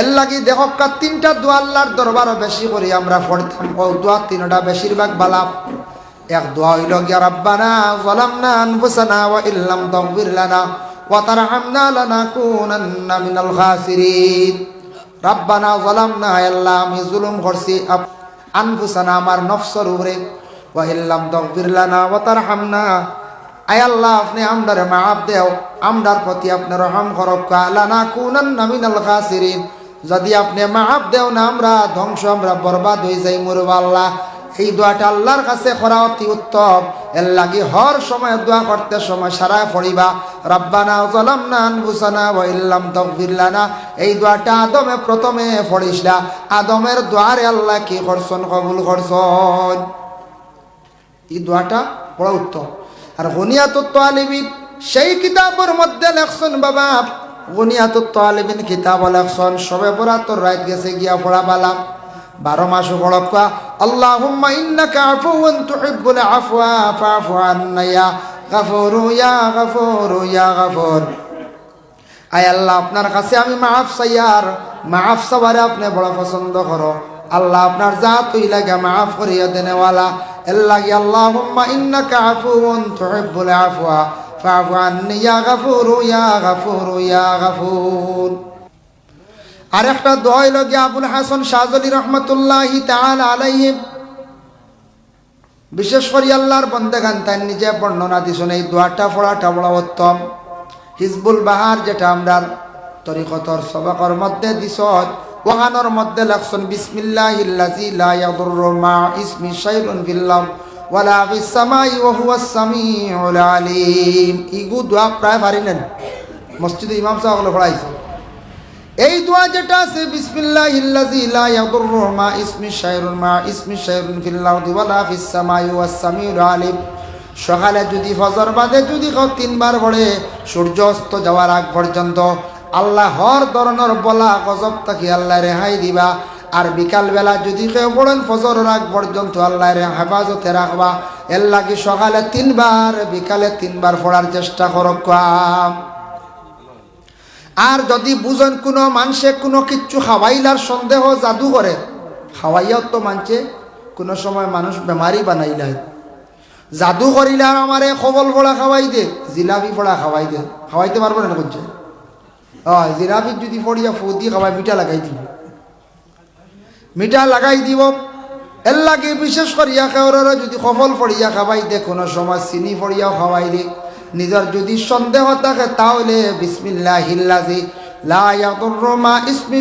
এর লাগি দেখকা তিনটা দোয়া আল্লাহর দরবারও বেশি করি আমরা পড়তাম। ও দোয়া তিনটা বেশিরভাগ বালা। এক দোয়া হইল গিয়া রাব্বানা যালামনা আনফুসানা ওয়া ইল্লাম তাগফির লানা ওয়া তারহামনা লানাকুনান্না মিনাল খাসিরিন। রাব্বানা যালামনা, আল্লাহ আমি জুলুম করছি আনফুসানা আমার নফসের উপরে, ওয়া ইল্লাম তাগফির লানা ওয়া তারহামনা, আয় আল্লাহ আপনি আমরারে মাফ দেও, আমরার প্রতি আপনি রহম করক, লানাকুনান্না মিনাল খাসিরিন, যদি আপনি মাফ দেও না আমরা ধ্বংস, আমরা বরবাদ হয়ে যাই মরব আল্লাহ। এই দোয়াটা আল্লাহর কাছে করা অতি উত্তম। এর লাগি হর সময় দোয়া করতে সময় সারা পড়িবা রাব্বানা যালামনা আনফুসানা ওয়া ইল্লাম তাগফির লানা। এই দোয়াটা আদমে প্রথমে পড়িসলা। আদমের দোয়ারে আল্লাহ কি করছেন? কবুল করছেন। এই দোয়াটা বড় উত্তম। আর গুনিয়াতুত তালিবিন সেই কিতাবের মধ্যে লেখছেন বাবা, গুনিয়াতুত তালিবিন কিতাব লেখছেন সবে বরাতর রাত গেছে গিয়া পড়া বালা 12 মাস পড়কা আল্লাহুম্মা ইন্নাকা আফুওয়ান তুহিব্বুল আফওয়া ফাফু আন্না ইয়া গাফুরু ইয়া গাফুরু ইয়া গাফুর। আয় আল্লাহ আপনার কাছে আমি মাফ চাই, আর মাফ চাওয়ারে আপনি বড় পছন্দ করো। আল্লাহ আপনার জাত হই লাগে মাফ করিয়া দেনেওয়ালা। এর লাগি আল্লাহুম্মা ইন্নাকা আফুওয়ান তুহিব্বুল আফওয়া ফাফু আন্নি ইয়া গাফুরু ইয়া গাফুরু ইয়া গাফুর। আর একটা দোয়া হইল গিয়া আবুল হাসান শাহজালি রহমতুল্লাহি তাআলা আলাইহি, বিশেষ করে আল্লাহর বান্দাগান তাই নিজে বর্ণনা দিছেন এই দোয়াটা পড়াটা বড় উত্তম। হিজবুল বাহার যেটা আমরা তরিকতর সবাকর মধ্যে দিছত, ওখানোর মধ্যে লেখছেন বিসমিল্লাহিল্লাযী লা ইয়াদুররু মা ইসমি শাইউন ফিল আরদ ওয়ালা ফিস সামাই ওয়া হুয়াস সামিউল আলিম। ইগু দোয়া প্রায় পারিনেন, মসজিদে ইমাম সাহেব হলো পড়াইছে। এই দোয়া যেটা আছে বিসমিল্লাহিল্লাযী লা ইয়াদুররু মা ইসমি শাইউন ফিল আরদি ওয়ালা ফিস সামাই ওয়াস সামিউল আলিম। সকালে যদি ফজর বাদে যদি কেউ 3 বার পড়ে সূর্য অস্ত যাওয়ার আগ পর্যন্ত আল্লাহ হর ধরনের বলা গজব থেকে আল্লাহ রেহাই দিবা। আর বিকাল বেলা যদি কেউ পড়েন ফজরের আগ পর্যন্ত আল্লাহর হেফাজতে রাখবা। এর লাগি সকালে 3 বার বিকালে 3 বার পড়ার চেষ্টা করক। আর যদি বুঝেন কোনো মানুষে কোনো কিচ্ছু খাওয়াইলার সন্দেহ জাদু করে, খাওয়াইয়াও তো মানছে কোনো সময় মানুষ বেমারি বানাইলাই, জাদু করিলে আর আমারে খবল পড়া খাওয়াই দে, জিলাপি পড়া খাওয়াই দে, খাওয়াইতে পারবো না করছে। জিলাপি যদি পড়িয়া ফু দিয়ে খাওয়াই মিঠা লাগাই দিব, মিঠা লাগাই দিব। এর লাগে বিশেষ করিয়া কেউরে যদি খবল পড়িয়া খাওয়াই দে, কোনো সময় চিনি পড়িয়াও খাওয়াই দে। নিজের যদি সন্দেহ থাকে তাহলে বিসমিল্লাহিল্লাযী লা ইয়াদুররু মা ইসমি